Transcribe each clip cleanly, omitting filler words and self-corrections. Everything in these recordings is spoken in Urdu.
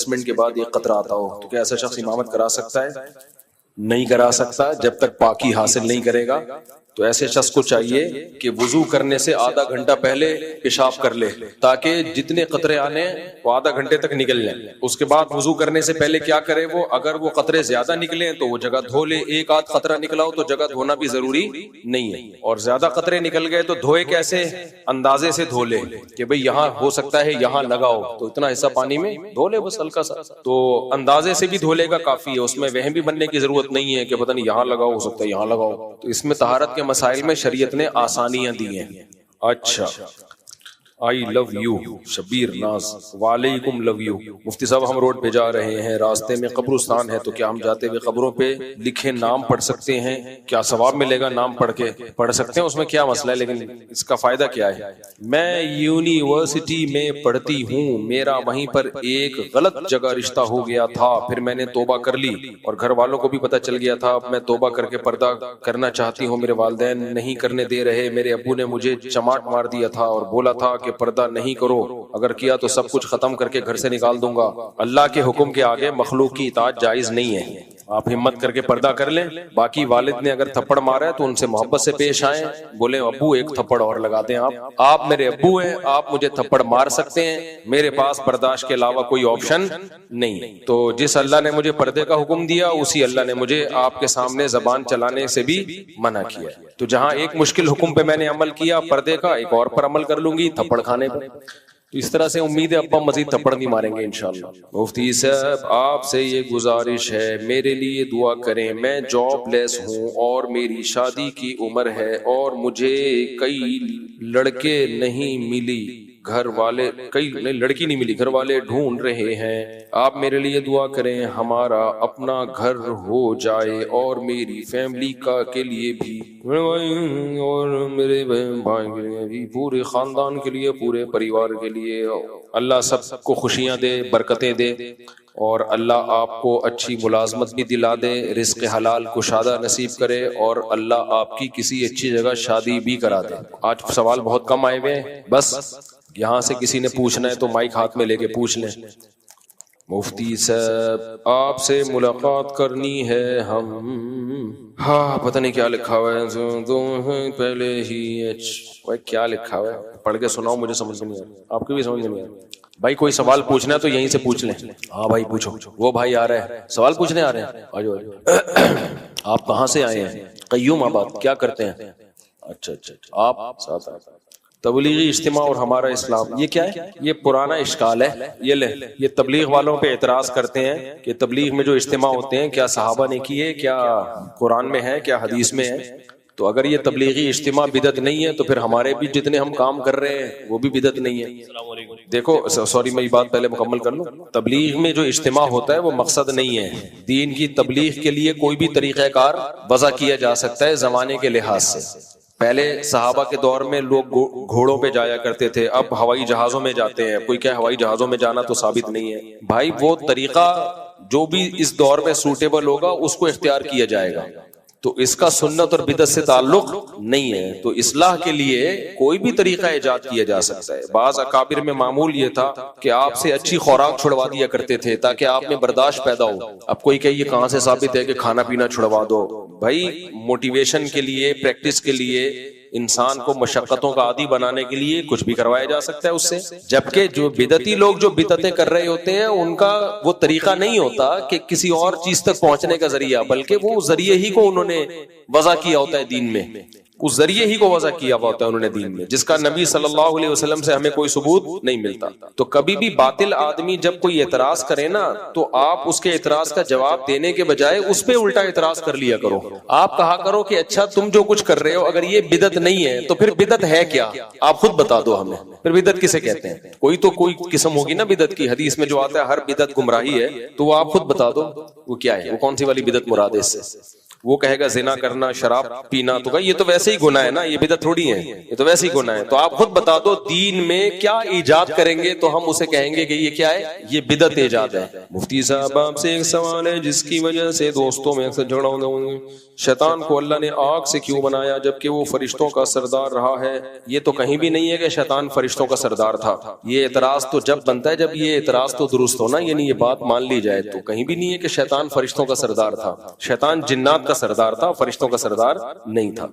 منٹ کے بعد ایک قطرہ آتا ہو تو کیا ایسا شخص امامت کرا سکتا ہے؟ نہیں کرا سکتا جب تک پاکی حاصل نہیں کرے گا. تو ایسے شخص کو چاہیے کہ وضو کرنے سے آدھا گھنٹہ پہلے پیشاب کر لے تاکہ جتنے قطرے آنے وہ آدھا گھنٹے تک نکل جائیں. اس کے بعد وضو کرنے سے پہلے کیا کرے وہ؟ اگر وہ قطرے زیادہ نکلے تو وہ جگہ دھو لے. ایک آدھ قطرہ نکلا ہو تو جگہ دھونا بھی ضروری نہیں ہے. اور زیادہ قطرے نکل گئے تو دھوئے کیسے؟ اندازے سے دھو لے کہ بھئی یہاں ہو سکتا ہے یہاں لگاؤ تو اتنا حصہ پانی میں دھو لے بس ہلکا سا. تو اندازے سے بھی دھو لے گا کافی ہے. اس میں وہم بھی بننے کی ضرورت نہیں ہے کہ پتہ نہیں یہاں لگاؤ، ہو سکتا ہے یہاں لگاؤ. تو اس میں طہارت کے مسائل میں شریعت نے آسانیاں دی ہیں. اچھا آئی لو یو شبیر ناز، وعلیکم لو یو. مفتی صاحب ہم روڈ پہ جا رہے ہیں، راستے میں قبرستان ہے تو کیا ہم جاتے ہوئے قبروں پہ لکھے نام پڑھ سکتے ہیں؟ کیا ثواب ملے گا نام پڑھ کے؟ پڑھ سکتے ہیں، اس میں کیا مسئلہ ہے، لیکن اس کا فائدہ کیا ہے؟ میں یونیورسٹی میں پڑھتی ہوں، میرا وہیں پر ایک غلط جگہ رشتہ ہو گیا تھا، پھر میں نے توبہ کر لی اور گھر والوں کو بھی پتہ چل گیا تھا. اب میں توبہ کر کے پردہ کرنا چاہتی ہوں، میرے والدین نہیں کرنے دے رہے. میرے ابو نے مجھے چماٹ مار دیا تھا اور بولا تھا کہ پردہ نہیں کرو، اگر کیا تو سب کچھ ختم کر کے گھر سے نکال دوں گا. اللہ کے حکم کے آگے مخلوق کی اطاعت جائز نہیں ہے. آپ ہمت کر کے پردہ کر لیں. باقی والد نے اگر تھپڑ مارا ہے تو ان سے محبت سے پیش آئیں، بولیں ابو ایک تھپڑ اور لگا دیں. آپ میرے ابو ہیں، آپ مجھے تھپڑ مار سکتے ہیں، میرے پاس برداشت کے علاوہ کوئی آپشن نہیں. تو جس اللہ نے مجھے پردے کا حکم دیا اسی اللہ نے مجھے آپ کے سامنے زبان چلانے سے بھی منع کیا. تو جہاں ایک مشکل حکم پہ میں نے عمل کیا پردے کا، ایک اور پر عمل کر لوں گی تھپڑ کھانے پر. تو اس طرح سے امید ہے ابا مزید تھپڑ نہیں ماریں گے انشاءاللہ. مفتی صاحب آپ سے یہ گزارش ہے میرے لیے دعا کریں. میں جاب لیس ہوں اور میری شادی کی عمر ہے اور مجھے کئی لڑکے نہیں ملی، گھر والے لڑکی نہیں ملی، گھر والے ڈھونڈ رہے ہیں. آپ میرے لیے دعا کریں ہمارا اپنا گھر ہو جائے اور میری فیملی کے لیے بھی اور میرے بھائی کے لیے بھی، پورے خاندان کے لیے، پورے پریوار کے لیے. اللہ سب کو خوشیاں دے، برکتیں دے، اور اللہ آپ کو اچھی ملازمت بھی دلا دے، رزق حلال کشادہ نصیب کرے، اور اللہ آپ کی کسی اچھی جگہ شادی بھی کرا دے. آج سوال بہت کم آئے ہوئے ہیں، بس یہاں سے کسی نے پوچھنا ہے تو مائک ہاتھ میں لے کے پوچھ لیں. مفتی صاحب آپ سے ملاقات کرنی ہے ہم. ہاں پتہ نہیں کیا لکھا ہوا ہے پہلے ہی. کیا لکھا ہوا ہے پڑھ کے سناؤ، مجھے سمجھ نہیں آ رہا، آپ کو بھی سمجھ نہیں آ رہا. بھائی کوئی سوال پوچھنا ہے تو یہیں سے پوچھ لیں. ہاں بھائی پوچھو. وہ بھائی آ رہے ہیں سوال پوچھنے آ رہے ہیں، آجو آجو. آپ کہاں سے آئے ہیں؟ قیوم آباد. کیا کرتے ہیں؟ اچھا اچھا آپ ساتھ آئے. تبلیغی اجتماع اور ہمارا اسلام، یہ کیا ہے؟ یہ پرانا اشکال ہے. یہ لے، یہ تبلیغ والوں پہ اعتراض کرتے ہیں کہ تبلیغ میں جو اجتماع ہوتے ہیں کیا صحابہ نے کیے، کیا قرآن میں ہے، کیا حدیث میں ہے. تو اگر یہ تبلیغی اجتماع بدعت نہیں ہے تو پھر ہمارے بھی جتنے ہم کام کر رہے ہیں وہ بھی بدعت نہیں ہے. دیکھو سوری میں یہ بات پہلے مکمل کر لوں. تبلیغ میں جو اجتماع ہوتا ہے وہ مقصد نہیں ہے. دین کی تبلیغ کے لیے کوئی بھی طریقہ کار وضع کیا جا سکتا ہے زمانے کے لحاظ سے. پہلے صحابہ کے دور میں لوگ گھوڑوں پہ جایا کرتے تھے، اب ہوائی جہازوں میں جاتے ہیں. کوئی کیا ہوائی جہازوں میں جانا تو ثابت نہیں ہے بھائی. وہ طریقہ جو بھی اس دور میں سوٹیبل ہوگا اس کو اختیار کیا جائے گا. تو اس کا سنت اور بدعت سے تعلق نہیں ہے. تو اصلاح کے لیے کوئی بھی طریقہ ایجاد کیا جا سکتا ہے. بعض اکابر میں معمول یہ تھا کہ آپ سے اچھی خوراک چھڑوا دیا کرتے تھے تاکہ آپ میں برداشت پیدا ہو. اب کوئی کہ یہ کہاں سے ثابت ہے کہ کھانا پینا چھڑوا دو؟ بھائی موٹیویشن کے لیے، پریکٹس کے لیے، انسان کو مشقتوں کا عادی بنانے کے لیے کچھ بھی کروایا جا سکتا ہے اس سے. جبکہ جو بدعتی لوگ جو بدعتیں کر رہے ہوتے ہیں ان کا وہ طریقہ نہیں ہوتا کہ کسی اور چیز تک پہنچنے کا ذریعہ، بلکہ وہ ذریعے ہی کو انہوں نے وضع کیا ہوتا ہے دین میں. اس ذریعے ہی کو وضع کیا ہوا ہوتا ہے انہوں نے دین میں، جس کا نبی صلی اللہ علیہ وسلم سے ہمیں کوئی ثبوت نہیں ملتا. تو کبھی بھی باطل آدمی جب کوئی اعتراض کرے نا تو آپ اس کے اعتراض کا جواب دینے کے بجائے اس پہ الٹا اعتراض کر لیا کرو. آپ کہا کرو کہ اچھا تم جو کچھ کر رہے ہو اگر یہ بدعت نہیں ہے تو پھر بدعت ہے کیا؟ آپ خود بتا دو ہمیں. پھر بدعت کسے کہتے ہیں؟ کوئی تو کوئی قسم ہوگی نا بدعت کی. حدیث میں جو آتا ہے ہر بدعت گمراہی ہے، تو وہ آپ خود بتا دو وہ کیا ہے، وہ کون سی والی بدعت مراد ہے اس سے. وہ کہے گا زنا کرنا، شراب پینا، تو یہ تو ویسے ہی گناہ ہے نا، یہ بدعت تھوڑی ہے، یہ تو ویسے ہی گناہ ہے. تو آپ خود بتا دو دین میں کیا ایجاد کریں گے تو ہم اسے کہیں گے کہ یہ کیا ہے، یہ بدعت ایجاد ہے. مفتی صاحب آپ سے ایک سوال ہے جس کی وجہ سے دوستوں میں اکثر جھگڑا ہوتا ہے، شیطان کو اللہ نے آگ سے کیوں بنایا جبکہ وہ فرشتوں کا سردار رہا ہے؟ یہ تو کہیں بھی نہیں ہے کہ شیطان فرشتوں کا سردار تھا. یہ اعتراض تو جب بنتا ہے جب یہ اعتراض تو درست ہونا، یعنی یہ بات مان لی جائے. تو کہیں بھی نہیں ہے کہ شیطان فرشتوں کا سردار تھا. شیطان جنات کا سردار تھا، فرشتوں کا سردار نہیں تھا.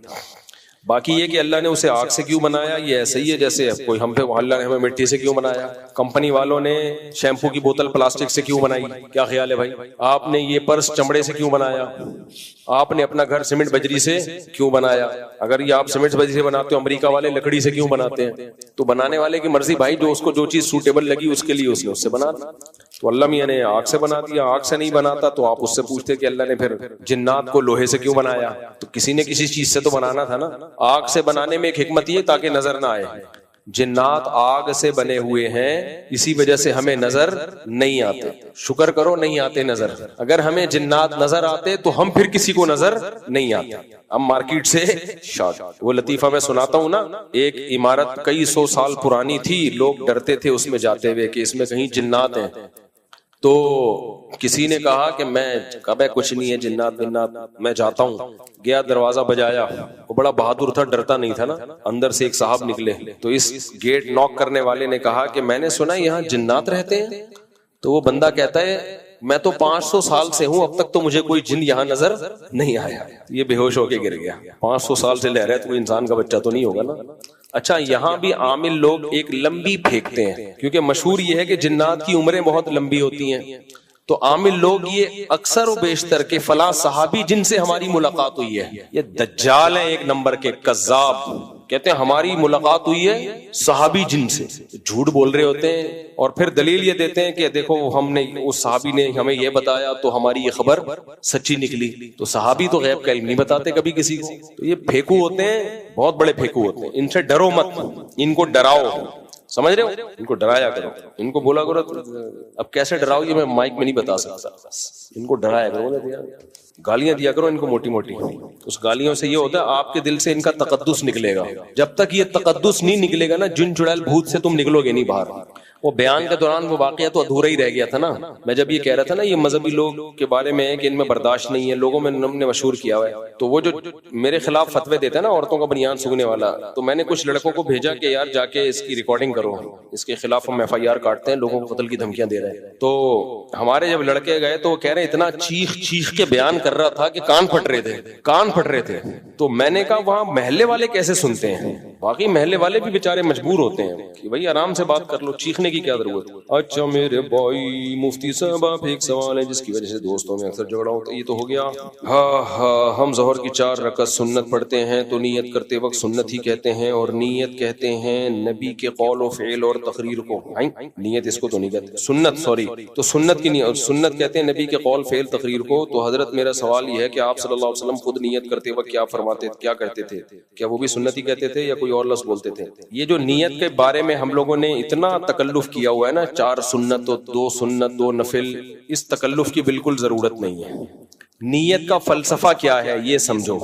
باقی یہ کہ اللہ نے اسے آگ سے کیوں بنایا، یہ ایسے ہی ہے جیسے کوئی ہم پہ اللہ نے ہمیں مٹی سے کیوں بنایا. کمپنی والوں نے شیمپو کی بوتل پلاسٹک سے کیوں بنائی؟ کیا خیال ہے بھائی؟ آپ نے یہ پرس چمڑے سے کیوں بنایا؟ آپ نے اپنا گھر سیمنٹ بجری سے کیوں بنایا؟ اگر یہ آپ سیمنٹ بجری سے بناتے ہو، امریکہ والے لکڑی سے کیوں بناتے ہیں؟ تو بنانے والے کی مرضی بھائی، جو اس کو جو چیز سوٹیبل لگی اس کے لیے اس نے اس سے بنا دی. تو اللہ میاں نے آگ سے بنا دیا. آگ سے نہیں بناتا تو آپ اس سے پوچھتے کہ اللہ نے پھر جنات کو لوہے سے کیوں بنایا؟ تو کسی نے کسی چیز سے تو بنانا تھا نا. آگ سے بنانے میں ایک حکمت یہ تاکہ نظر نہ آئے. جنات آگ سے بنے ہوئے ہیں، اسی وجہ سے ہمیں نظر نہیں آتے. شکر کرو نہیں آتے نظر. اگر ہمیں جنات نظر آتے تو ہم پھر کسی کو نظر نہیں آتے. ہم مارکیٹ سے شارٹ. وہ لطیفہ میں سناتا ہوں نا، ایک عمارت کئی 100 سال پرانی تھی، لوگ ڈرتے تھے اس میں جاتے ہوئے کہ اس میں کہیں جنات ہیں. تو کسی نے کہا کہ میں کب ہے کچھ نہیں ہے، جنات بنات، میں جاتا ہوں. گیا، دروازہ بجایا. وہ بڑا بہادر تھا، ڈرتا نہیں تھا نا. اندر سے ایک صاحب نکلے تو اس گیٹ نوک کرنے والے نے کہا کہ میں نے سنا یہاں جنات رہتے ہیں. تو وہ بندہ کہتا ہے میں تو 500 سال سے ہوں، اب تک تو مجھے کوئی جن یہاں نظر نہیں آیا. یہ بے ہوش ہو کے گر گیا. 500 سال سے لہ رہا ہے تو کوئی انسان کا بچہ تو نہیں ہوگا نا. اچھا، یہاں بھی عامل لوگ ایک لمبی پھینکتے ہیں، کیونکہ مشہور یہ ہے کہ جنات کی عمریں بہت لمبی ہوتی ہیں. تو عامل لوگ یہ اکثر و بیشتر کے فلاں صحابی جن سے ہماری ملاقات ہوئی ہے، یہ دجال ہیں ایک نمبر کے، کذاب. کہتے ہیں ہماری ملاقات ہوئی ہے صحابی جن سے. جھوٹ بول رہے ہوتے ہیں اور پھر دلیل یہ دیتے ہیں کہ دیکھو ہم نے، اس صحابی نے ہمیں یہ بتایا تو ہماری یہ خبر سچی نکلی. تو صحابی تو غیب کا علم نہیں بتاتے کبھی کسی کو. تو یہ پھیکو ہوتے ہیں، بہت بڑے پھیکو ہوتے ہیں. ان سے ڈرو مت، ان کو ڈراؤ. سمجھ رہے ہو؟ ان کو ڈرایا کرو، ان کو بولا کرو. اب کیسے ڈراؤ یہ میں مائک میں نہیں بتا سکتا. ان کو ڈرایا کرو، گالیاں دیا کرو ان کو موٹی موٹی. اس گالیوں سے یہ ہوتا ہے آپ کے دل سے ان کا تقدس نکلے گا. جب تک یہ تقدس نہیں نکلے گا نا، جن چڑیل بھوت سے تم نکلو گے نہیں باہر. وہ بیان کے دوران وہ واقعہ تو ادھورا ہی رہ گیا تھا نا. میں جب یہ کہہ رہا تھا نا یہ مذہبی لوگ کے بارے میں ہے کہ ان میں برداشت نہیں ہے، لوگوں میں ہم نے مشہور کیا ہوا ہے. تو وہ جو میرے خلاف فتوے دیتے ہیں نا عورتوں کا بنیان سوگنے والا، تو میں نے کچھ لڑکوں کو بھیجا کہ یار جا کے اس کی ریکارڈنگ کرو، اس کے خلاف ہم FIR کاٹتے ہیں، لوگوں کو قتل کی دھمکیاں دے رہے ہیں. تو ہمارے جب لڑکے گئے تو وہ کہہ رہے اتنا چیخ چیخ کے بیان کر رہا تھا کہ کان پھٹ رہے تھے، کان پھٹ رہے تھے. تو میں نے کہا وہاں محلے والے کیسے سنتے ہیں؟ باقی محلے والے بھی بیچارے مجبور ہوتے ہیں کہ بھائی آرام سے بات کر لو، چیخنے کی کیا ضرورت. اچھا میرے بھائی مفتی صاحب آپ ایک سوال ہے جس کی وجہ سے دوستوں میں اکثر جھگڑا ہوتا ہے. یہ تو ہو گیا. ہاں ہم ظہر کی 4 رکعت سنت پڑھتے ہیں تو نیت کرتے وقت سنت ہی کہتے ہیں، اور نیت کہتے ہیں نبی کے قول و فعل اور تقریر کو. نیت اس کو تو نہیں کہتے، سنت سوری. تو سنت کی نیت، سنت کہتے ہیں نبی کے قول فعل تقریر کو. تو حضرت میرا سوال یہ ہے کہ آپ صلی اللہ علیہ وسلم خود نیت کرتے وقت کیا فرماتے، کیا کرتے تھے؟ کیا وہ بھی سنت ہی کہتے تھے یا کوئی اور لفظ بولتے تھے؟ یہ جو نیت کے بارے میں ہم لوگوں نے اتنا تکلف کیا ہوا ہے نا، 4 سنت اور 2 سنت 2 نفل، اس تکلف کی بالکل ضرورت نہیں ہے. نیت کا فلسفہ کیا ہے یہ سمجھو.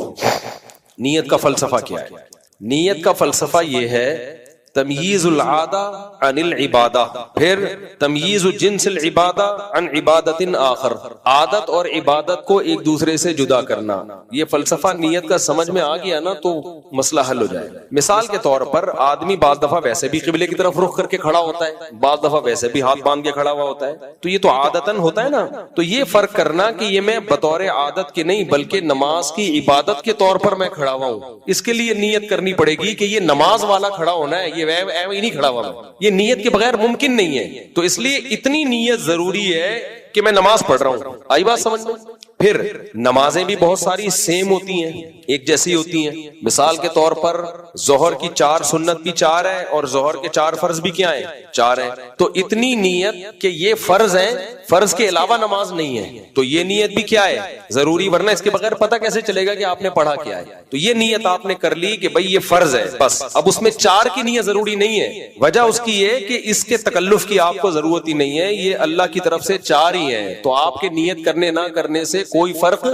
نیت کا فلسفہ کیا ہے؟ نیت کا فلسفہ یہ ہے تمییز العادہ عن العبادہ، پھر تمییز جنس العبادہ عن عبادت آخر، عادت اور عبادت کو ایک دوسرے سے جدا کرنا. یہ فلسفہ نیت کا سمجھ میں آ گیا نا تو مسئلہ حل ہو جائے. مثال کے طور پر آدمی بعض دفعہ ویسے بھی قبلے کی طرف رخ کر کے کھڑا ہوتا ہے، بعض دفعہ ویسے بھی ہاتھ باندھ کے کھڑا ہوا ہوتا ہے. تو یہ تو عادتاً ہوتا ہے نا. تو یہ فرق کرنا کہ یہ میں بطور عادت کے نہیں بلکہ نماز کی عبادت کے طور پر میں کھڑا ہوا ہوں، اس کے لیے نیت کرنی پڑے گی کہ یہ نماز والا کھڑا ہونا ہے، یہ نہیں کھڑا ہوا. یہ نیت کے بغیر ممکن نہیں ہے. تو اس لیے اتنی نیت ضروری ہے کہ میں نماز پڑھ رہا ہوں. آئی بات سمجھ میں؟ پھر نمازیں بھی بہت ساری سیم ہوتی ہیں، ایک جیسی ہوتی ہیں. مثال کے طور پر ظہر کی 4 سنت بھی 4 ہے اور ظہر کے 4 فرض بھی کیا ہیں؟ 4 ہیں. تو اتنی نیت کہ یہ فرض ہیں، فرض کے علاوہ نماز نہیں ہے، تو یہ نیت بھی کیا ہے؟ ضروری. ورنہ اس کے بغیر پتہ کیسے چلے گا کہ آپ نے پڑھا کیا ہے؟ تو یہ نیت آپ نے کر لی کہ بھائی یہ فرض ہے بس. اب اس میں 4 کی نیت ضروری نہیں ہے. وجہ اس کی یہ کہ اس کے تکلف کی آپ کو ضرورت ہی نہیں ہے، یہ اللہ کی طرف سے 4 ہی ہیں. تو آپ کے نیت کرنے نہ کرنے سے کوئی فرق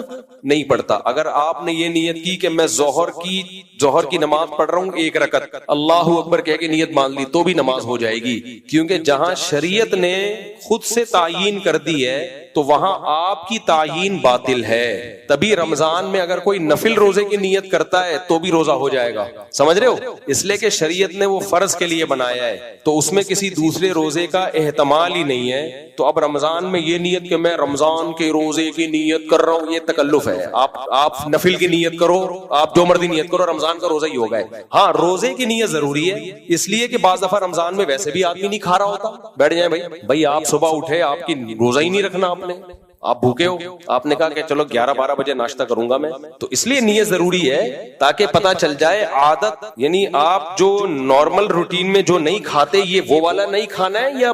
نہیں پڑتا. اگر آپ نے یہ نیت کی کہ میں ظہر کی نماز پڑھ رہا ہوں 1 رکعت، اللہ اکبر کہہ کے نیت مان لی، تو بھی نماز ہو جائے گی. کیونکہ جہاں شریعت نے خود سے تعیین کر دی ہے تو وہاں آپ کی تعیین باطل ہے. تبھی رمضان میں اگر کوئی نفل روزے کی نیت کرتا ہے تو بھی روزہ ہو جائے گا. سمجھ رہے ہو؟ اس لیے کہ شریعت نے وہ فرض کے لیے بنایا ہے تو اس میں کسی دوسرے روزے کا احتمال ہی نہیں ہے. تو اب رمضان میں یہ نیت کہ میں رمضان کے روزے کی نیت کر رہا ہوں، یہ تکلف ہے. آپ نفل کی نیت کرو، آپ جو مرضی نیت کرو، رمضان کا روزہ ہی ہوگا. ہاں روزے کی نیت ضروری ہے، اس لیے کہ بعض دفعہ رمضان میں ویسے بھی آدمی نہیں کھا رہا ہوتا. بیٹھ جائیں بھائی آپ صبح اٹھے، آپ کی روزہ ہی نہیں رکھنا، آپ بھوکے ہو، آپ نے کہا کہ چلو 11-12 بجے ناشتہ کروں گا میں، تو اس لیے نیت ضروری ہے تاکہ پتہ چل جائے عادت، یعنی آپ جو نارمل روٹین میں جو نہیں کھاتے یہ وہ والا نہیں کھانا ہے یا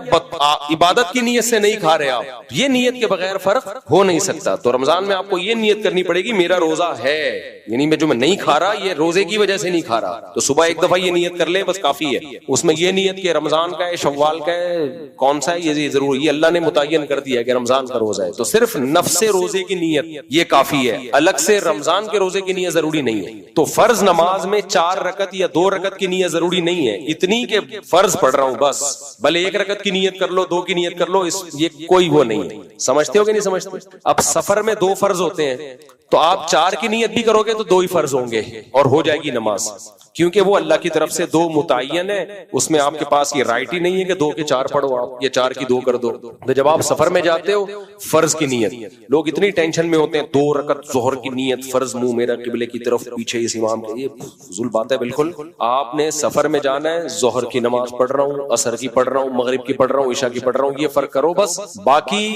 عبادت کی نیت سے نہیں کھا رہے آپ. یہ نیت کے بغیر فرق ہو نہیں سکتا. تو رمضان میں آپ کو یہ نیت کرنی پڑے گی میرا روزہ ہے، یعنی میں جو میں نہیں کھا رہا یہ روزے کی وجہ سے نہیں کھا رہا. تو صبح ایک دفعہ یہ نیت کر لے بس کافی ہے. اس میں یہ نیت کہ رمضان کا ہے، شوال کا ہے، کون سا ہے، یہ ضروری، یہ اللہ نے متعین کر دیا ہے کہ رمضان کا روزہ ہے. تو صرف نفس روزے کی نیت یہ کافی ہے، الگ سے رمضان کے روزے کی نیت ضروری نہیں ہے. تو فرض نماز میں 4 رکعت یا 2 رکعت کی نیت ضروری نہیں ہے، اتنی کہ فرض پڑھ رہا ہوں بس، بھلے 1 رکعت کی نیت کر لو، 2 کی نیت کر لو، یہ کوئی وہ نہیں. سمجھتے ہو کہ نہیں سمجھتے؟ اب سفر میں 2 فرض ہوتے ہیں تو آپ 4 کی نیت بھی کرو گے تو 2 ہی فرض ہوں گے اور ہو جائے گی نماز، کیونکہ وہ اللہ کی طرف سے 2 متعین ہے. اس میں آپ کے پاس یہ رائٹ ہی نہیں ہے کہ 2 کے 4 پڑھو آپ، یا 4 کی 2 کر دو. تو جب آپ سفر میں جاتے ہو فرض کی نیت، لوگ اتنی ٹینشن میں ہوتے ہیں 2 رکعت ظہر کی نیت فرض، منہ میرا قبلے کی طرف، پیچھے اس امام کے، یہ فضول بات ہے بالکل. آپ نے سفر میں جانا ہے، ظہر کی نماز پڑھ رہا ہوں، عصر کی پڑھ رہا ہوں، مغرب کی پڑھ رہا ہوں، عشاء کی پڑھ رہا ہوں، یہ فرق کرو بس. باقی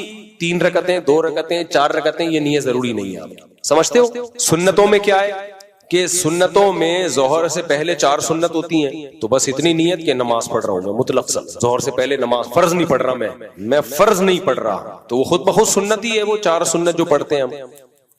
3 رکعتیں، 2 رکعتیں، 4 رکعتیں یہ نیت ضروری نہیں ہے. آپ سمجھتے ہو؟ سنتوں میں کیا ہے کہ سنتوں میں ظہر سے پہلے 4 سنت ہوتی ہیں، تو بس اتنی نیت کہ نماز پڑھ رہا ہوں میں مطلق ظہر سے پہلے نماز، فرض نہیں پڑھ رہا میں فرض نہیں پڑھ رہا، تو وہ خود بخود سنت ہی ہے. وہ 4 سنت جو پڑھتے ہیں ہم،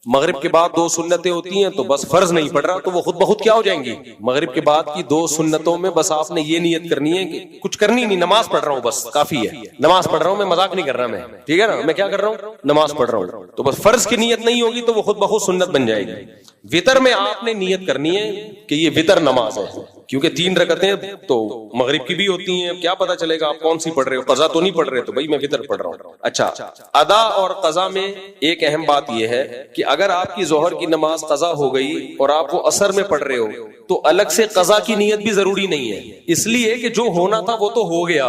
مغرب کے بعد 2 سنتیں ہوتی ہیں تو بس فرض نہیں پڑھ رہا، تو وہ خود بخود کیا ہو جائیں گی؟ مغرب کے بعد کی 2 سنتوں میں بس آپ نے یہ نیت کرنی ہے کہ کچھ کرنی نہیں، نماز پڑھ رہا ہوں بس کافی ہے، نماز پڑھ رہا ہوں، میں مذاق نہیں کر رہا میں، ٹھیک ہے نا، میں کیا کر رہا ہوں؟ نماز پڑھ رہا ہوں. تو بس فرض کی نیت نہیں ہوگی تو وہ خود بخود سنت بن جائے گی. وتر میں آپ نے نیت کرنی ہے کہ یہ وتر نماز ہے، کیونکہ 3 رکعتیں تو مغرب کی بھی ہوتی ہیں، کیا پتا چلے گا آپ کون سی پڑھ رہے ہو، قضا تو نہیں پڑھ رہے، تو بھائی میں وتر پڑھ رہا ہوں. اچھا، ادا اور قضا میں ایک اہم بات یہ ہے کہ اگر آپ کی ظہر کی نماز قضا ہو گئی اور آپ وہ عصر میں پڑھ رہے ہو تو الگ سے قضا کی نیت بھی ضروری نہیں ہے، اس لیے کہ جو ہونا تھا وہ تو ہو گیا.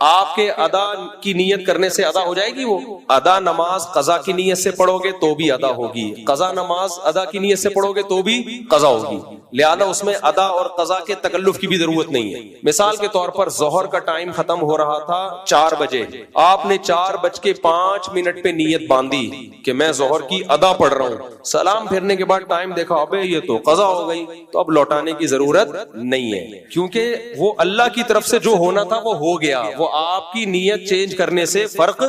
آپ کے ادا کی نیت کرنے سے ادا ہو جائے گی. وہ ادا نماز قضا کی نیت سے پڑھو گے تو بھی ادا ہوگی، قضا نماز ادا کی نیت سے پڑھو گے تو بھی قضا ہوگی. لہذا اس میں ادا اور قضا کے تکلف کی بھی ضرورت نہیں ہے. مثال کے طور پر ظہر کا ٹائم ختم ہو رہا تھا 4 بجے، آپ نے 4:05 پہ نیت باندھی کہ میں ظہر کی ادا پڑھ رہا ہوں، سلام پھرنے کے بعد ٹائم دیکھا ابے یہ تو قضا ہو گئی، تو اب لوٹانے کی ضرورت نہیں ہے، کیونکہ وہ اللہ کی طرف سے جو ہونا تھا وہ ہو گیا. وہ آپ کی نیت چینج کرنے سے فرق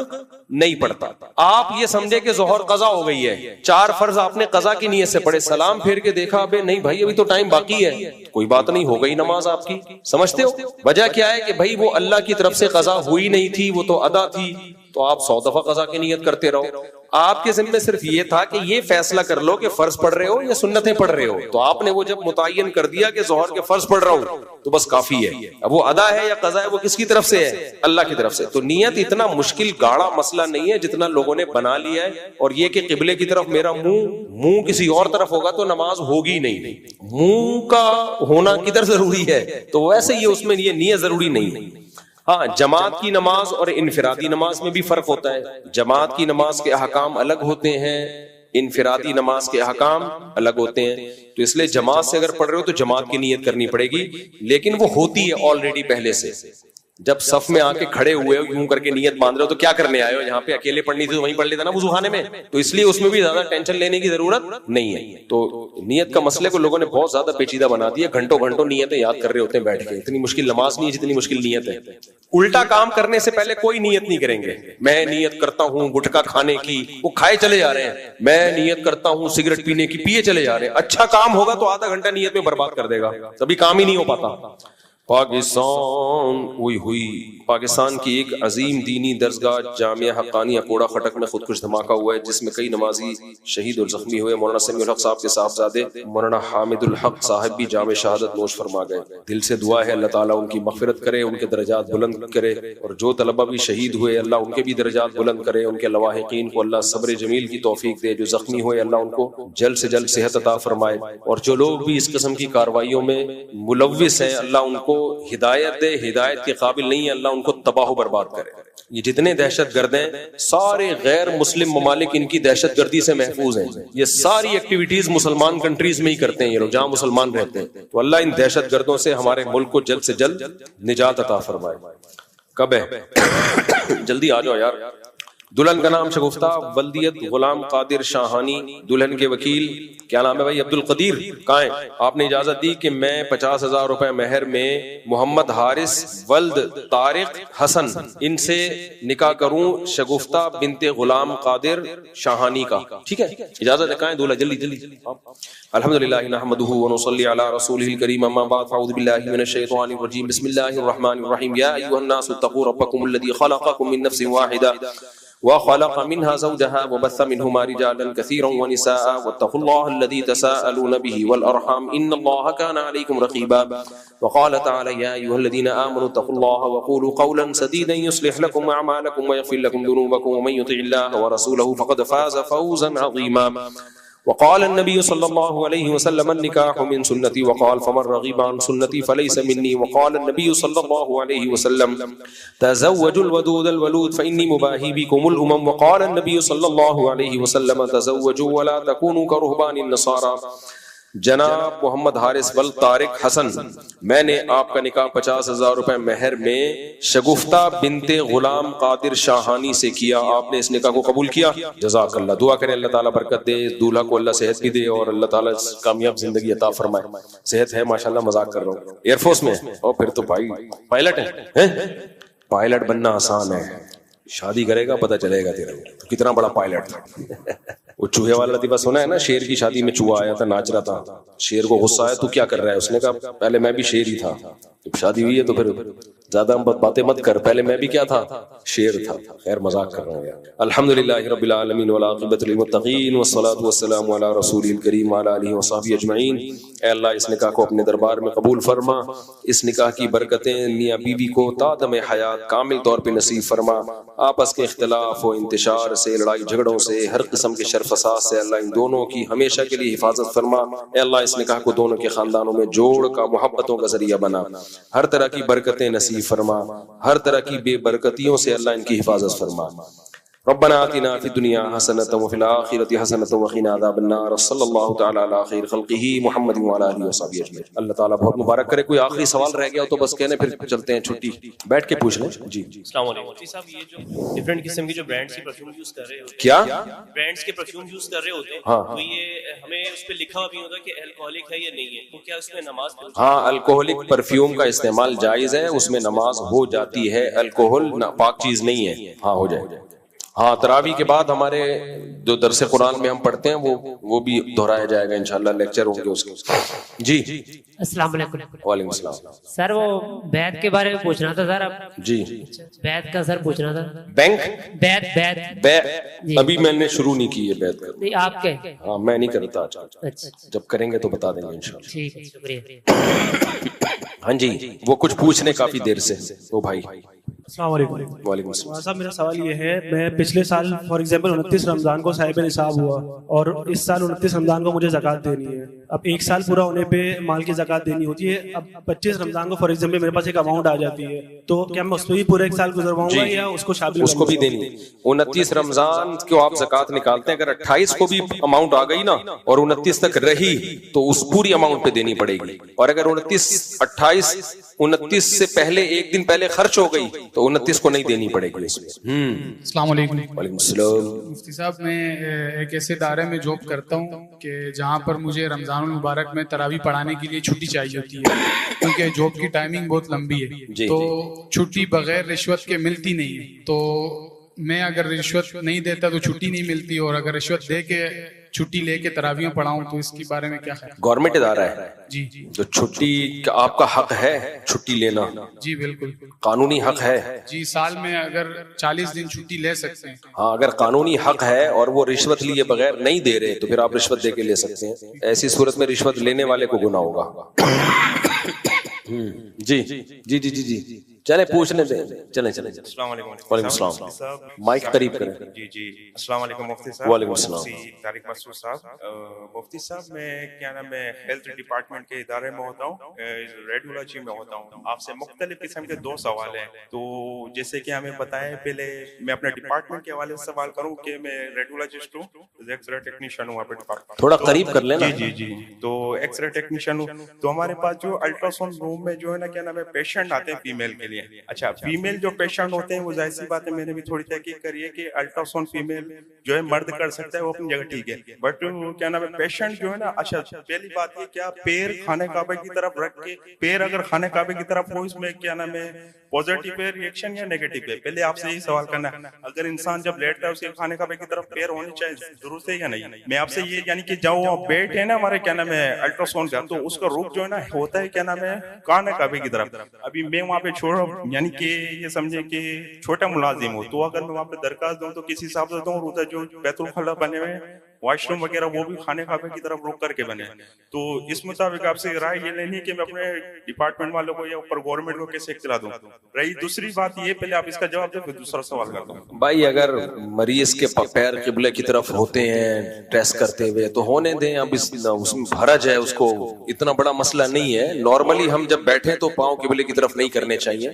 نہیں پڑتا. آپ یہ سمجھے کہ ظہر قضا ہو گئی ہے، 4 فرض آپ نے قضا کی نیت سے پڑھے، سلام پھیر کے دیکھا ابے نہیں بھائی ابھی تو ٹائم باقی ہے، کوئی بات نہیں، ہو گئی نماز آپ کی. سمجھتے ہو؟ وجہ کیا ہے کہ بھائی وہ اللہ کی طرف سے قضا ہوئی نہیں تھی، وہ تو ادا تھی، تو آپ 100 دفعہ قضا کی نیت کرتے رہو. آپ کے ذمہ صرف یہ تھا کہ یہ فیصلہ کر لو کہ فرض پڑھ رہے ہو یا سنتیں پڑھ رہے ہو. تو آپ نے وہ جب متعین کر دیا کہ ظہر کے فرض پڑھ رہا ہوں تو بس کافی ہے. اب وہ ادا ہے یا قضا ہے وہ کس کی طرف سے ہے؟ اللہ کی طرف سے. تو نیت اتنا مشکل گاڑا مسئلہ نہیں ہے جتنا لوگوں نے بنا لیا ہے. اور یہ کہ قبلے کی طرف میرا منہ کسی اور طرف ہوگا تو نماز ہوگی نہیں، منہ کا ہونا کدھر ضروری ہے، تو ویسے ہی اس میں یہ نیت ضروری نہیں. ہاں جماعت کی نماز اور انفرادی نماز میں بھی فرق ہوتا ہے. جماعت کی نماز کے احکام الگ ہوتے ہیں، انفرادی نماز کے احکام الگ ہوتے ہیں. تو اس لیے جماعت سے اگر پڑھ رہے ہو تو جماعت کی نیت کرنی پڑے گی، لیکن وہ ہوتی ہے آلریڈی پہلے سے. جب صف میں آ کے کھڑے ہوئے ہو یوں کر کے نیت باندھ رہے ہو تو کیا کرنے آئے ہو؟ یہاں پہ اکیلے پڑھنی تھی تو وہیں پڑھ لیتا نا وضو خانے میں. تو اس لیے اس میں بھی زیادہ ٹینشن لینے کی ضرورت نہیں ہے. تو نیت کا مسئلے کو لوگوں نے بہت زیادہ پیچیدہ بنا دیا، گھنٹوں نیتیں یاد کر رہے ہوتے ہیں بیٹھ کے. اتنی مشکل نماز نہیں ہے جتنی مشکل نیت ہے. الٹا کام کرنے سے پہلے کوئی نیت نہیں کریں گے. میں نیت کرتا ہوں گٹکا کھانے کی، وہ کھائے چلے جا رہے ہیں. میں نیت کرتا ہوں سگریٹ پینے کی، پیے چلے جا رہے ہیں. اچھا کام ہوگا تو آدھا گھنٹہ نیت میں برباد کر دے گا، کبھی کام ہی نہیں ہو پاتا. پاکستان کی ایک عظیم دینی درسگاہ جامعہ حقانیہ کوڑا خٹک میں خودکش دھماکہ ہوا ہے جس میں کئی نمازی شہید اور زخمی ہوئے. مولانا سمیع الحق صاحب کے صاحبزادے مولانا حامد الحق صاحب بھی جام شہادت نوش فرما گئے. دل سے دعا ہے اللہ تعالیٰ ان کی مغفرت کرے, ان کے درجات بلند کرے, اور جو طلبہ بھی شہید ہوئے اللہ ان کے بھی درجات بلند کرے, ان کے لواحقین کو اللہ صبر جمیل کی توفیق دے, جو زخمی ہوئے اللہ ان کو جلد سے جلد صحت عطا فرمائے, اور جو لوگ بھی اس قسم کی کارروائیوں میں ملوث ہیں اللہ ان کو ہدایت دے, ہدایت کے قابل نہیں ہے اللہ ان کو تباہ و برباد کرے. یہ جتنے دہشت گرد ہیں سارے غیر مسلم ممالک ان کی دہشت گردی سے محفوظ ہیں. یہ ساری ایکٹیویٹیز مسلمان کنٹریز میں ہی کرتے ہیں یہ لوگ جہاں مسلمان رہتے ہیں. تو اللہ ان دہشت گردوں سے ہمارے ملک کو جلد سے جلد نجات عطا فرمائے. کب ہے جلدی آ جاؤ یار. دلہن کا نام شگفتہ ولدیت غلام قادر شاہانی, دلہن کے وکیل کیا نام ہے بھائی؟ عبد القدیر. کہاں ہیں؟ آپ نے اجازت دی کہ میں 50,000 روپے مہر میں محمد حارث ولد طارق حسن ان سے نکاح کروں شگفتہ بنت غلام قادر شاہانی کا. ٹھیک ہے اجازت ہے. کہاں ہیں دولہا؟ جلدی جلدی. الحمدللہ نحمده ونصلی علی رسولہ الکریم اما بعد فاعوذ باللہ من الشیطان الرجیم بسم اللہ الرحمن الرحیم یا ایھا الناس اتقوا ربکم الذی خلقکم من نفس واحدہ وخلق منها زوجها وبث منهما رجالا كثيرا ونساء واتقوا الله الذي تساءلون به والأرحام إن الله كان عليكم رقيبا. وقال تعالى يا أيها الذين آمنوا اتقوا الله وقولوا قولا سديدا يصلح لكم أعمالكم ويغفر لكم ذنوبكم ومن يطع الله ورسوله فقد فاز فوزا عظيما. وقال النبي صلى الله عليه وسلم النكاح من سنتي وقال فمن رغب عن سنتي فليس مني. وقال النبي صلى الله عليه وسلم تزوجوا الودود الولود فإني مباهي بكم الأمم. وقال النبي صلى الله عليه وسلم تزوجوا ولا تكونوا كرهبان النصارى. جناب محمد حارث ول طارق حسن میں نے آپ کا نکاح 50,000 روپے مہر میں شگفتہ بنت غلام قادر شاہانی سے کیا. آپ نے اس نکاح کو قبول کیا؟ جزاک اللہ. دعا کریں اللہ تعالیٰ برکت دے, دولہا کو اللہ صحت بھی دے اور اللہ تعالیٰ کامیاب زندگی عطا فرمائے. صحت ہے ماشاءاللہ, مذاق کر رہا ہوں. ایئر فورس میں اور پھر تو بھائی پائلٹ ہے. پائلٹ بننا آسان ہے, شادی کرے گا پتہ چلے گا تیرا کتنا بڑا پائلٹ تھا. وہ چوہے والا لطیفہ سنا ہے نا, شیر کی شادی میں چوہا آیا تھا ناچ رہا تھا, شیر کو غصہ آیا تو کیا کر رہا ہے, اس نے کہا پہلے میں بھی شیر ہی تھا, جب شادی ہوئی ہے تو پھر زیادہ باتیں مت کر, پہلے میں بھی کیا تھا, شیر تھا. خیر مذاق کر رہا ہوں یار. الحمدللہ رب العالمین والعاقبۃ للمتقین والصلاۃ والسلام علی رسول الکریم وعلی آلہ وصحبہ اجمعین. اے اللہ اس نکاح کو اپنے دربار میں قبول فرما, اس نکاح کی برکتیں میاں بیوی کو تا دم حیات کامل طور پہ نصیب فرما. آپس کے اختلاف و انتشار سے, لڑائی جھگڑوں سے, ہر قسم کے شر فساد سے اللہ ان دونوں کی ہمیشہ کے لیے حفاظت فرما. اے اللہ اس نکاح کو دونوں کے خاندانوں میں جوڑ کا محبتوں کا ذریعہ بنا, ہر طرح کی برکتیں نصیب فرما, ہر طرح کی بے برکتیوں سے اللہ ان کی حفاظت فرما. ربنا آتنا فی الدنیا حسنۃ وفی الآخرۃ حسنۃ وقنا عذاب النار. صلی اللہ تعالی علی خیر خلقہ محمد وعلی آلہ وصحبہ اجمعین. اللہ تعالیٰ بہت مبارک کرے. کوئی آخری سوال رہ گیا ہو تو بس کہنے, پھر چلتے ہیں چھٹی, بیٹھ کے پوچھ لیں. جی السلام علیکم مفتی صاحب, یہ جو ڈفرینٹ قسم کی جو برانڈس کی پرفیوم یوز کر رہے ہوتے ہیں, کیا برانڈس کے پرفیوم یوز کر رہے ہوتے ہیں, تو یہ ہمیں اس پہ لکھا ہوا بھی ہوتا ہے کہ الکوہولک ہے یا نہیں ہے, تو کیا اس میں نماز؟ ہاں الکوہولک پرفیوم کا استعمال جائز ہے, اس میں نماز ہو جاتی ہے. الکوہل پاک چیز نہیں ہے. ہاں ہو جائے. ہاں تراویح کے بعد ہمارے جو درس قرآن میں ہم پڑھتے ہیں وہ بھی دہرایا جائے گا انشاءاللہ, لیکچر ہوں گے اس کے. جی السلام علیکم. وعلیکم السلام. سر وہ بیعت کے بارے میں پوچھنا تھا سر. آپ جی بیعت کا سر پوچھنا تھا. بینک بیعت ابھی میں نے شروع نہیں کی ہے بیعت کا. نہیں آپ کے؟ ہاں میں نہیں کرتا. اچھا جب کریں گے تو بتا دیں گے انشاءاللہ. ٹھیک ہے شکریہ. ہاں جی وہ کچھ پوچھنے کافی دیر سے. وہ بھائی السلام علیکم. وعلیکم السلام. صاحب میرا سوال یہ ہے, میں پچھلے سال فار ایگزامپل 29 رمضان کو صاحب نصاب ہوا اور اس سال 29 رمضان کو مجھے زکوٰۃ دینی ہے. اب ایک سال پورا ہونے پہ مال کی زکوٰۃ دینی ہوتی ہے. اب 25 رمضان کو فار ایگزامپل میرے پاس ایک اماؤنٹ آ جاتی ہے, تو کیا میں اس پہ بھی پورا ایک سال گزرواؤں گا یا اس کو شامل اس کو بھی دینی ہے؟ 29 رمضان کو آپ زکوٰۃ نکالتے ہیں, اگر 28 کو بھی اماؤنٹ آ گئی نا اور 29 تک رہی تو اس پوری اماؤنٹ پہ دینی پڑے گی. اور اگر 29 سے پہلے ایک دن پہلے خرچ ہو گئی تو 29 کو نہیں دینی پڑے گی اس میں. السلام علیکم. وعلیکم السلام. مفتی صاحب میں ایک ایسے ادارے میں جاب کرتا ہوں کہ جہاں پر مجھے رمضان المبارک میں تراویح پڑھانے کے لیے چھٹی چاہیے ہوتی ہے, کیونکہ جاب کی ٹائمنگ بہت لمبی ہے, تو چھٹی بغیر رشوت کے ملتی نہیں ہے. تو میں اگر رشوت نہیں دیتا تو چھٹی نہیں ملتی, اور اگر رشوت دے کے چھٹی لے کے تراویح پڑھاؤں تو اس کے بارے میں کیا خیال؟ گورنمنٹ ادارہ ہے جی تو چھٹی آپ کا حق ہے چھٹی لینا, جی بالکل قانونی حق ہے. جی, سال میں اگر 40 دن چھٹی لے سکتے ہیں. ہاں اگر قانونی حق ہے اور وہ رشوت لیے بغیر نہیں دے رہے تو پھر آپ رشوت دے کے لے سکتے ہیں. ایسی صورت میں رشوت لینے والے کو گناہ ہوگا. جی جی جی جی جی چلے پوچھنے دیں, چلیں چلیں. السلام علیکم. وعلیکم السلام. مائک قریب کریں. جی جی السلام علیکم مفتی صاحب. وعلیکم السلام. مفتی طارق مسعود صاحب. مفتی صاحب میں کیا نام ہے ہیلتھ ڈپارٹمنٹ کے ادارے میں ہوتا ہوں, ریڈیولوجی میں ہوتا ہوں. آپ سے مختلف قسم کے 2 سوال ہیں. تو جیسے کہ ہمیں بتائیں, پہلے میں اپنے ڈپارٹمنٹ کے حوالے سے سوال کروں کہ میں ریڈیولوجسٹ ہوں, ایکس رے ٹیکنیشین ہوں اپنے ڈپارٹمنٹ. تھوڑا قریب کر لینا. جی جی جی تو ایکس رے ٹیکنیشین ہوں. تو ہمارے پاس جو الٹرا ساؤنڈ روم میں جو ہے نا کیا نام ہے پیشنٹ آتے ہیں فیمیل کے لیے. اچھا, فیمیل جو پیشنٹ ہوتے ہیں وہ ظاہر سی بات ہے میں نے بھی تھوڑی تحقیق کری ہے کہ الٹرا ساؤنڈ فیمیل جو ہے مرد کر سکتا ہے, وہ اپنی جگہ ٹھیک ہے. بٹ کیا نام ہے پیشنٹ جو ہے نا, اچھا پہلی بات یہ کیا پیر خانہ کعبہ کی طرف رکھ کے, پیر اگر خانہ کعبہ کی طرف ہو اس میں کیا نام ہے پوزیٹیو ہے ریئیکشن یا نیگیٹو ہے؟ پہلے آپ سے یہی سوال کرنا ہے. اگر انسان جب لیٹتا ہے اس کے خانہ کعبہ کی طرف پیر ہونے چاہیے, ضرورت ہے یا نہیں؟ میں آپ سے یہ یعنی کہ جب بیٹ ہے نا ہمارے کیا نام ہے الٹرا ساؤنڈ کا, تو اس کا رخ جو ہے نا ہوتا ہے کیا نام ہے خانہ کعبہ کی طرف. ابھی میں وہاں پہ چھوڑ یعنی کہ یہ سمجھے کہ چھوٹا ملازم ہوں, تو اگر میں وہاں پہ درخواست دوں تو کسی حساب سے دوں, ادھر جو بیت الخلا بنے ہوئے واش روم وغیرہ وہ بھی خانہ کعبہ کی طرف رک کر کے بنے. تو اس مطابق آپ سے رائے یہ لینی ہے کہ میں اپنے ڈپارٹمنٹ والوں کو یا اوپر گورنمنٹ کو کیسے اطلاع دوں. رہی دوسری بات یہ, پہلے آپ اس کا جواب دیں پھر دوسرا سوال کرتا ہوں. بھائی اگر مریض کے پیر قبلے کی طرف ہوتے ہیں ٹیسٹ کرتے ہوئے تو ہونے دیں. اب اس میں حرج ہے, اس کو اتنا بڑا مسئلہ نہیں ہے. نارملی ہم جب بیٹھے تو پاؤں قبلے کی طرف نہیں کرنے چاہیے,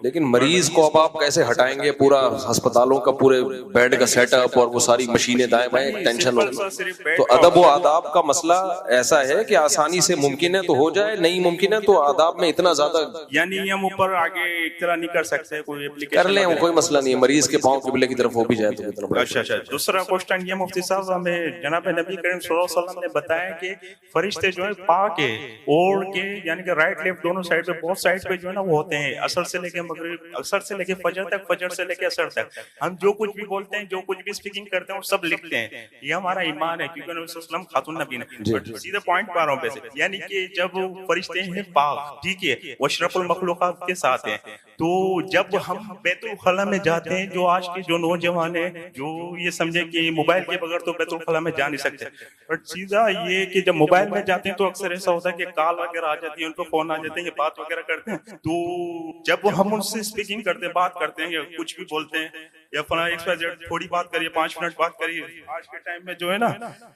لیکن مریض کو اب آپ کیسے ہٹائیں گے؟ پورا ہسپتالوں کا پورے بیڈ کا سیٹ اپ اور وہ ساری مشینیں دائیں بائیں, ٹینشن ہوگی. تو ادب و آداب کا مسئلہ ایسا ہے کہ آسانی سے ممکن ہے تو ہو جائے, نہیں ممکن ہے تو آداب میں اتنا زیادہ یعنی ہم اوپر آگے اطلاع نہیں کر سکتے, کوئی اپلیکیشن کر لیں, کوئی مسئلہ نہیں ہے. مریض کے پاؤں قبلے کی طرف ہو بھی جائے تو اتنا. اچھا اچھا. دوسرا کوشچن یہ مفتی صاحب, ہمیں جناب نبی کریم صلی اللہ علیہ وسلم نے بتایا کہ فرشتے جو ہے پاک ہے اور کے یعنی کہ رائٹ لیفٹ دونوں سائڈ پہ, بہت سائڈ پہ جو ہے نا وہ ہوتے ہیں, عصر سے لے کے مغرب, عصر سے لے کے فجر تک, فجر سے لے کے عصر تک. ہم جو کچھ بھی بولتے ہیں, جو کچھ بھی اسپیکنگ کرتے ہیں وہ سب لکھتے ہیں. یہ ہمارا ایمان ہے کیونکہ نبی صلی اللہ علیہ وسلم خاتون نبی نے. سیدھے پوائنٹ پا رہا ہوں پہ سے, یعنی کہ جب فرشتے ہیں پاک, ٹھیک ہے, وہ اشرف المخلوقات کے ساتھ ہیں, تو جب ہم بیت الخلا میں جاتے ہیں, جو آج کے جو نوجوان ہیں جو یہ سمجھے کہ موبائل کے بغیر تو بیت الخلا میں جا نہیں سکتے, بٹ سیدھا یہ کہ جب موبائل میں جاتے ہیں تو اکثر ایسا ہوتا ہے کہ کال وغیرہ آ جاتی ہے, ان کو فون آ جاتے ہیں, یہ بات وغیرہ کرتے ہیں. تو جب ہم ان سے اسپیکنگ کرتے ہیں, بات کرتے ہیں یا کچھ بھی بولتے ہیں یا فلاں تھوڑی بات کریے, 5 منٹ بات کریے, آج کے ٹائم میں جو ہے نا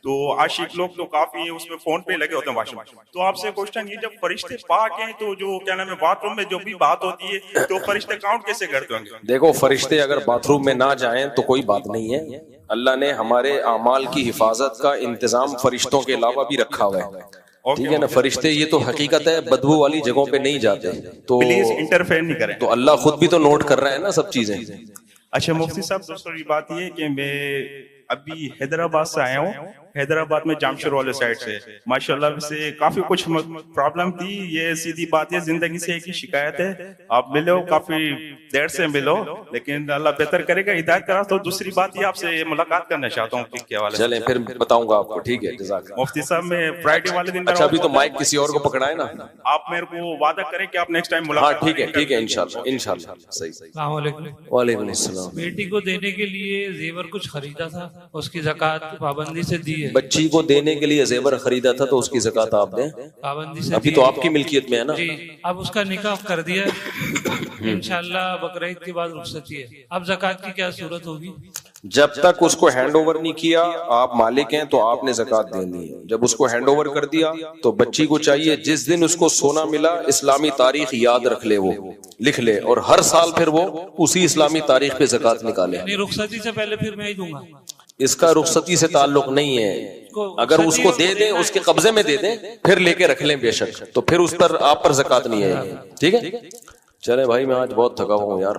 تو عاشق لوگ تو کافی ہیں اس میں فون پہ لگے ہوتے ہیں واش روم. تو آپ سے کوشچن یہ, جب فرشتے پاک ہیں تو جو کیا نام ہے باتھ روم میں جو بھی بات ہوتی ہے تو فرشتے کاؤنٹ کیسے کرتے ہوں گے؟ دیکھو فرشتے اگر باتھ روم میں نہ جائیں تو کوئی بات نہیں ہے. اللہ نے ہمارے اعمال کی حفاظت کا انتظام فرشتوں کے علاوہ بھی رکھا ہوا ہے, ٹھیک ہے نا. فرشتے یہ تو حقیقت ہے بدبو والی جگہوں پہ نہیں جاتے, تو پلیز انٹرفیئر نہیں کریں. تو اللہ خود بھی تو نوٹ کر رہا ہے نا سب چیزیں. اچھا مفتی صاحب, دوسری بات یہ کہ میں ابھی حیدرآباد سے آیا ہوں, حیدرآباد میں جامشور والے سائڈ سے. ماشاءاللہ سے کافی کچھ پرابلم تھی, یہ سیدھی بات ہے, زندگی سے ایک ہی شکایت ہے, آپ ملو کافی دیر سے ملو, لیکن اللہ بہتر کرے گا, ہدایت کرا. تو دوسری بات یہ آپ سے ملاقات کرنا چاہتا ہوں کے حوالے سے. چلیں پھر بتاؤں گا آپ کو, ٹھیک ہے, جزاک اللہ. مفتی صاحب میں فرائیڈے والے دن, اچھا ابھی تو مائک کسی اور کو پکڑائے نا, آپ میرے کو وعدہ کریں کہ آپ نیکسٹ ٹائم ملاقات. ہاں ٹھیک ہے, ٹھیک ہے, انشاءاللہ انشاءاللہ. صحیح. السلام علیکم. وعلیکم السلام. بیٹی کو دینے کے لیے زیور کچھ خریدا تھا, اس کی زکوٰۃ پابندی سے دی ہے. بچی کو دینے کے لیے زیور خریدا تھا تو اس کی زکوٰۃ آپ دیں, پابندی سے. ابھی تو آپ کی ملکیت میں ہے نا. جی, اب اس کا نکاح کر دیا, انشاءاللہ بقرعید کے بعد رخصتی ہے. اب زکوٰۃ کی کیا صورت ہوگی؟ جب تک اس کو ہینڈ اوور نہیں کیا, آپ مالک ہیں تو آپ نے زکوٰۃ دینی ہے. جب اس کو ہینڈ اوور کر دیا تو بچی کو چاہیے جس دن اس کو سونا ملا اسلامی تاریخ یاد رکھ لے, وہ لکھ لے, اور ہر سال پھر وہ اسی اسلامی تاریخ پہ زکوٰۃ نکالے. یعنی رخصتی سے پہلے پھر میں ہی دوں گا. اس کا رخصتی سے تعلق نہیں ہے, اگر اس کو دے دیں, اس کے قبضے میں دے دیں, پھر لے کے رکھ لیں بے شک, تو پھر اس پر آپ پر زکوٰۃ نہیں ہے. ٹھیک ہے, چلے بھائی میں آج بہت تھکا ہوا ہوں یار.